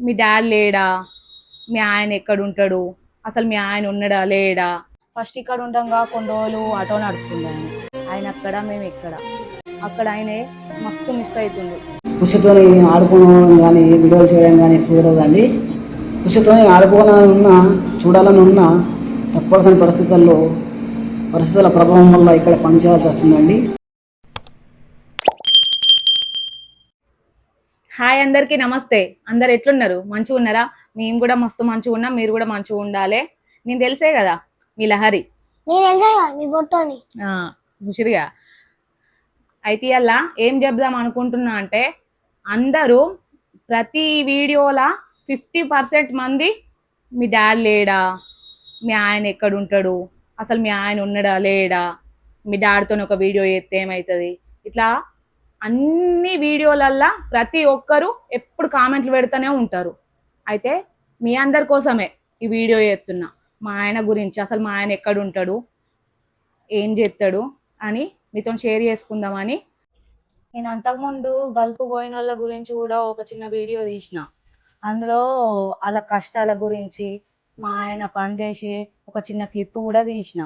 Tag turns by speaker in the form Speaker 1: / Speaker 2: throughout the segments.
Speaker 1: మీ daddy లేడా, మీ ఆయన ఎక్కడుంటాడు, అసలు మీ ఆయన ఉన్నాడా లేడా. ఫస్ట్ ఇక్కడ ఉండగా కొన్ని రోజులు ఆటో నడుపుతుండే ఆయన అక్కడ మేము ఇక్కడ. అక్కడ ఆయనే మస్తు మిస్ అవుతుండు.
Speaker 2: కృషితో ఆడుకోవడం కానీ వీడియోలు చేయడం కానీ కుదరదండి. కృషితో ఆడుకోవాలని ఉన్నా చూడాలని ఉన్నా తప్పనిసరి పరిస్థితుల ప్రభావం వల్ల ఇక్కడ పనిచేయాల్సి వస్తుందండి.
Speaker 1: హాయ్ అందరికీ నమస్తే. అందరు ఎట్లున్నారు? మంచిగా ఉన్నారా? మేము కూడా మస్తు మంచిగా ఉన్నాం, మీరు కూడా మంచిగా ఉండాలి. నేను తెలిసే కదా మీ లహరి, చూసిరుగా. అయితే అలా ఏం చెప్దాం అనుకుంటున్నా అంటే, అందరూ ప్రతి వీడియోలా 50% మంది మీ డాడీ లేడా, మీ ఆయన ఎక్కడుంటాడు, అసలు మీ ఆయన ఉన్నాడా లేడా, మీ డాడీతో ఒక వీడియో చేస్తే ఏమవుతుంది, ఇట్లా అన్ని వీడియోలల్లా ప్రతి ఒక్కరు ఎప్పుడు కామెంట్లు పెడుతూనే ఉంటారు. అయితే మీ అందరి కోసమే ఈ వీడియో చేస్తున్నా. మా ఆయన గురించి, అసలు మా ఆయన ఎక్కడుంటాడు, ఏం చేస్తాడు అని మీతో షేర్ చేసుకుందామని. నేను అంతకుముందు గల్ఫ్ పోయిన వాళ్ళ గురించి కూడా ఒక చిన్న వీడియో తీసిన. అందులో వాళ్ళ కష్టాల గురించి మా ఆయన పనిచేసి ఒక చిన్న క్లిప్ కూడా తీసిన.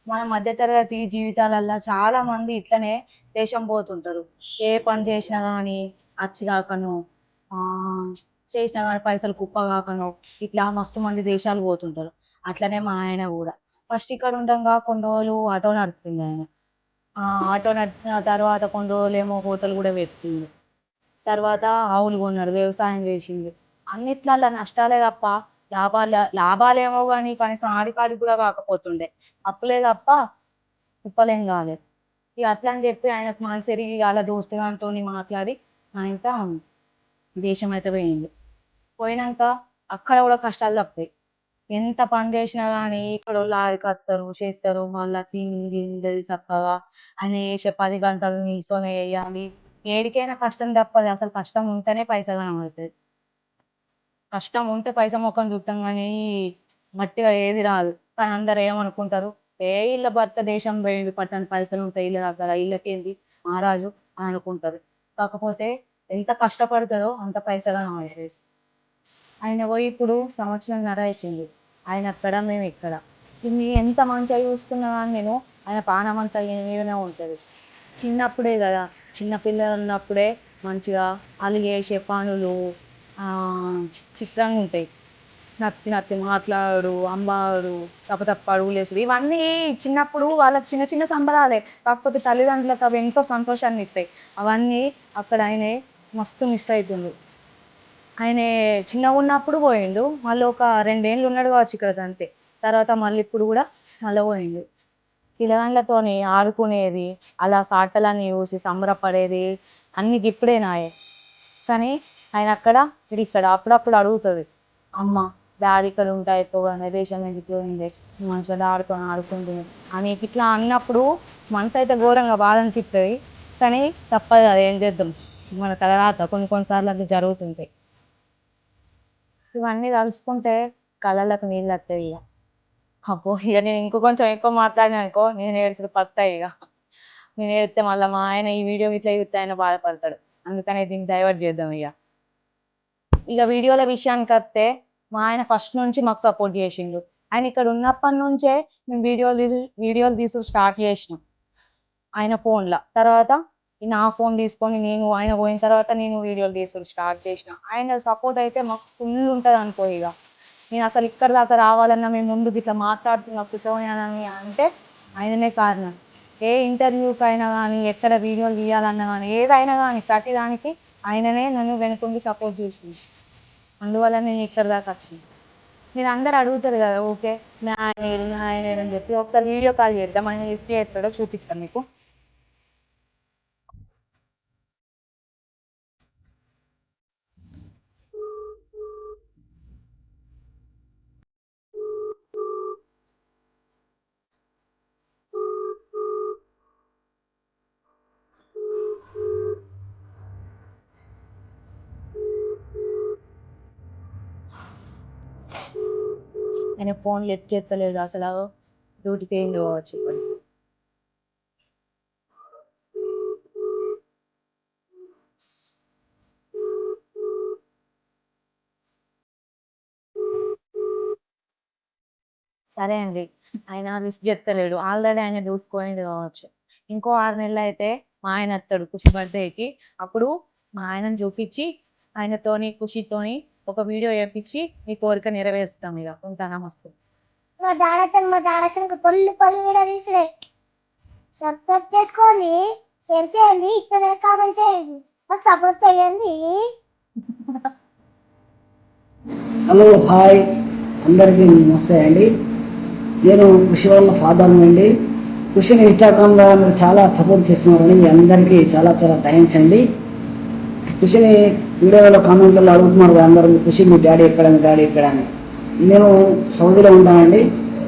Speaker 1: మన మధ్యతరగతి జీవితాలల్లో చాలా మంది ఇట్లనే దేశం పోతుంటారు. ఏ పని చేసినా కానీ అచ్చిరాకను, చేసినా కానీ పైసలు కుప్ప కాకను, ఇట్లా మస్తు మంది దేశాలు పోతుంటారు. అట్లనే మా ఆయన కూడా ఫస్ట్ ఇక్కడ ఉండగా కొన్ని రోజులు ఆటో నడుపుతుంది ఆయన. ఆటో నడిపిన తర్వాత కొన్ని రోజులు ఏమో హోటల్ కూడా పెట్టింది. తర్వాత ఆవులు కొన్నాడు, వ్యవసాయం చేసింది. అన్నిట్లల్లో నష్టాలే తప్ప లాభాలేమో కానీ కనీసం ఆడికాడికి కూడా కాకపోతుండే. అప్పులే తప్ప కుప్పలేం కాలేదు. ఇక అట్లా అని చెప్పి ఆయనకు మనసెరిగి అలా దోస్తుగానితో మాట్లాడి ఆయనతో దేశం అయితే పోయింది. పోయినాక అక్కడ కూడా కష్టాలు తప్పాయి. ఎంత పని చేసినా కానీ ఇక్కడ లారీకి వస్తారు, చేస్తారు, మళ్ళీ తిండి చక్కగా ఆయన చేసే 10 గంటలు నిల్చొని వేయాలి. ఏడికైనా కష్టం తప్పదు. అసలు కష్టం ఉంటేనే పైసా కనబడుతుంది. కష్టం ఉంటే పైసా ముఖం చూస్తాం కానీ మట్టిగా ఏది రాదు. కానీ అందరు ఏమనుకుంటారు, ఇళ్ళ భర్త దేశం పోయింది, పట్టని పైసలు ఉంటాయి ఇళ్ళ దగ్గర, ఇళ్ళకేంది మహారాజు అని అనుకుంటారు. కాకపోతే ఎంత కష్టపడుతుందో అంత పైసా కనబడుతుంది. ఆయన పోయి ఇప్పుడు 1.5 సంవత్సరం అవుతుంది. ఆయన అక్కడ, మేము ఇక్కడ. ఇన్ని ఎంత మంచిగా చూసుకున్నా కానీ నేను, ఆయన పానం అంతా ఏమీనే ఉంటుంది. చిన్నప్పుడే కదా, చిన్నపిల్లలు ఉన్నప్పుడే మంచిగా వాళ్ళు చేసే పనులు చిత్రంగా ఉంటాయి. నత్తి నత్తి మాట్లాడు, అమ్మాడు, తప్ప అడుగులు వేసుడు, ఇవన్నీ చిన్నప్పుడు వాళ్ళకి చిన్న చిన్న సంబరాలే. కాకపోతే తల్లిదండ్రులకు అవి ఎంతో సంతోషాన్ని ఇస్తాయి. అవన్నీ అక్కడ ఆయన మస్తు మిస్ అవుతుంది. ఆయన చిన్నగా ఉన్నప్పుడు పోయిండు, మళ్ళీ ఒక 2 ఏళ్ళు ఉన్నాడు కావచ్చు ఇక్కడ అంతే. తర్వాత మళ్ళీ ఇప్పుడు కూడా మళ్ళీ పోయిండు. పిల్లగాళ్ళతో ఆడుకునేది, అలా సాటలన్నీ చూసి సంబరపడేది అన్ని ఇప్పుడే నాయే. కానీ ఆయన అక్కడ, ఇది ఇక్కడ. అప్పుడప్పుడు అడుగుతుంది, అమ్మ డాడీ ఇక్కడ ఉంటాయి అయిపోగానే దేశం ఎందుకు పోయింది, మంచిగా డాడీతో ఆడుకుంటుంది అని ఇట్లా అన్నప్పుడు మనసు అయితే ఘోరంగా బాధ అనిపిస్తుంది. కానీ తప్పదు, అది ఏం చేద్దాం, మన తర్వాత కొన్నిసార్లు అది జరుగుతుంటాయి. ఇవన్నీ తలుచుకుంటే కళ్ళలకు నీళ్ళు వస్తాయి. ఇక అబ్బో, ఇక నేను ఇంకో కొంచెం ఎక్కువ మాట్లాడినా అనుకో, నేను ఏడుచుడు పక్కా. ఇక నేను ఏడితే మళ్ళీ మా ఆయన ఈ వీడియో ఇట్లా చూస్తే ఆయన బాధపడతాడు. అందుకని దీన్ని డైవర్ట్ చేద్దాం. ఇక వీడియోల విషయానికి వస్తే, మా ఆయన ఫస్ట్ నుంచి మాకు సపోర్ట్ చేసిండు. ఆయన ఇక్కడ ఉన్నప్పటి నుంచే మేము వీడియోలు తీసుడు స్టార్ట్ చేసినాం ఆయన ఫోన్లో. తర్వాత నా ఫోన్ తీసుకొని ఆయన పోయిన తర్వాత నేను వీడియోలు తీసుడు స్టార్ట్ చేసిన. ఆయన సపోర్ట్ అయితే మాకు ఫుల్ ఉంటుంది అనుకో. ఇక నేను అసలు ఇక్కడ దాకా రావాలన్నా, మేము ముందుకు ఇట్లా మాట్లాడుతున్నా కూర్చోని అంటే ఆయననే కారణం. ఏ ఇంటర్వ్యూకి అయినా కానీ, ఎక్కడ వీడియోలు తీయాలన్నా కానీ, ఏదైనా కానీ ప్రతిదానికి ఆయననే నన్ను వెనుకుండి సపోర్ట్ చేసింది. అందువల్ల నేను ఇక్కడ దాకా వచ్చింది. నేను అందరు అడుగుతారు కదా, ఓకే మీ ఆయన అని చెప్పి ఒకసారి వీడియో కాల్ చేద్దాం, ఆయన లిఫ్ట్ చేస్తాడో చూపిస్తాను మీకు. ఆయన ఫోన్ లిఫ్ట్ చేస్తలేదు, అసలు డ్యూటీకి ఏం కావచ్చు ఇప్పుడు. సరే అండి, ఆయన లిఫ్ట్ చెప్తలేడు, ఆల్రెడీ ఆయన చూసుకొని కావచ్చు. ఇంకో 6 నెలలు అయితే మా ఆయన వస్తాడు ఖుషి బర్త్డేకి. అప్పుడు మా ఆయనను చూపించి ఆయనతోని ఖుషితోని ఒక వీడియో చేపించి మీ కోరిక నెరవేరుస్తాం. ఇక ఉంటానా మస్తు.
Speaker 3: మా డాడీ పొల్లు పొల్లు వీడియో తీసుడే. సబ్స్క్రైబ్ చేసుకోండి, షేర్ చేయండి, ఇక్కడ కామెంట్ చేయండి, మాకు సపోర్ట్ చేయండి.
Speaker 2: హలో హాయ్ అందరికీ నమస్తే అండి. నేను కృషి వాళ్ళ ఫాదర్ని అండి. కృషిని ఇన్స్టాగ్రామ్లో మీరు చాలా సపోర్ట్ చేస్తున్నారని మీ అందరికీ చాలా చాలా థ్యాంక్స్ అండి. కృషిని వీడియోలో కామెంట్లలో అడుగుతున్నారు అందరూ, కృషి మీ డాడీ ఎక్కడ, మీ డాడీ ఎక్కడ అని. నేను సౌదీలో ఉంటానండి.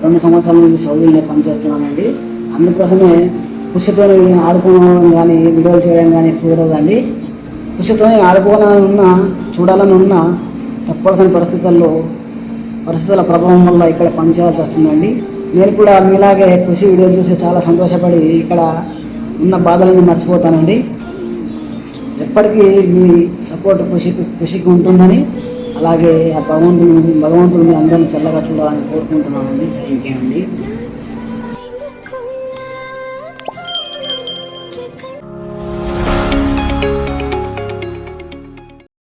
Speaker 2: 2 సంవత్సరాల నుంచి సౌదీలో పనిచేస్తున్నానండి. అందుకోసమే కృషితో ఆడుకోవడం కానీ వీడియోలు చేయడం కానీ కుదరదండి. కృషితో ఆడుకోవాలని ఉన్నా, చూడాలని ఉన్నా తప్పనిసరి పరిస్థితుల ప్రభావం వల్ల ఇక్కడ పనిచేయాల్సి వస్తుందండి. నేను కూడా మీలాగే కృషి వీడియో చూసి చాలా సంతోషపడి ఇక్కడ ఉన్న బాధలను మర్చిపోతానండి. ఎప్పటికీ మీ సపోర్ట్ కృషికి ఉంటుందని, అలాగే ఆ భగవంతుడు మీ అందరినీ చల్లగా చూడాలని కోరుకుంటున్నానండి. థ్యాంక్ యూ అండి.